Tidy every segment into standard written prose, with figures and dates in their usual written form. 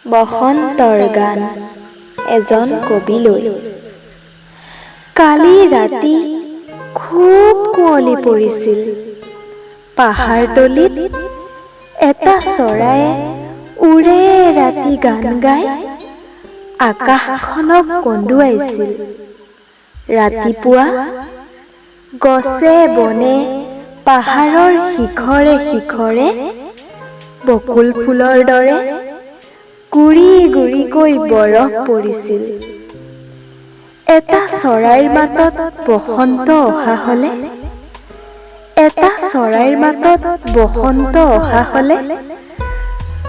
বসন্তৰ গান এজন কবিলৈ। কালি ৰাতি খুব কুঁৱলী পৰিছিল। পাহাৰতলিত এটা চৰায়ে উৰে ৰাতি গান গাই আকাশখনক কন্দুৱাইছিল। ৰাতিপুৱা গছে বনে পাহাৰৰ শিখৰে শিখৰে বকুল ফুলৰ দৰে গুৰি গুৰিকৈ বৰফ পৰিছিল। এটা চৰাইৰ মাতত বসন্ত অহা হলে, এটা চৰাইৰ মাতত বসন্ত অহা হলে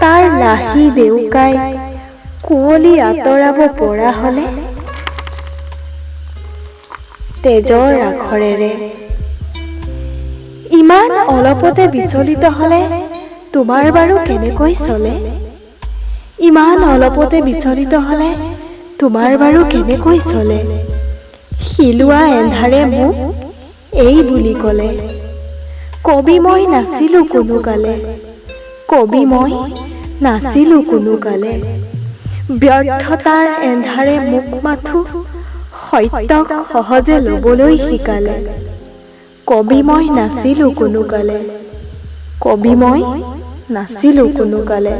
তাৰ লাহি দেউকাই কুঁৱলী আঁতৰাব পৰা হলে তেজৰ আখৰেৰে। ইমান অলপতে বিচলিত হলে তোমাৰ বাৰু কেনেকৈ চলে? ইমান অলপতে বিচলিত হলে তোমাৰ বাৰু কেনেকৈ চলে? শিলোৱা এন্ধাৰে মোক এই বুলি কলে, কবি মই নাছিলো কোনো কালে, কবি মই নাছিলো কোনো কালে। ব্যৰ্থতাৰ এন্ধাৰে মোক মাথো সত্যক সহজে লবলৈ শিকালে, কবি মই নাছিলো কোনো কালে, কবি মই নাছিলো কোনো কালে।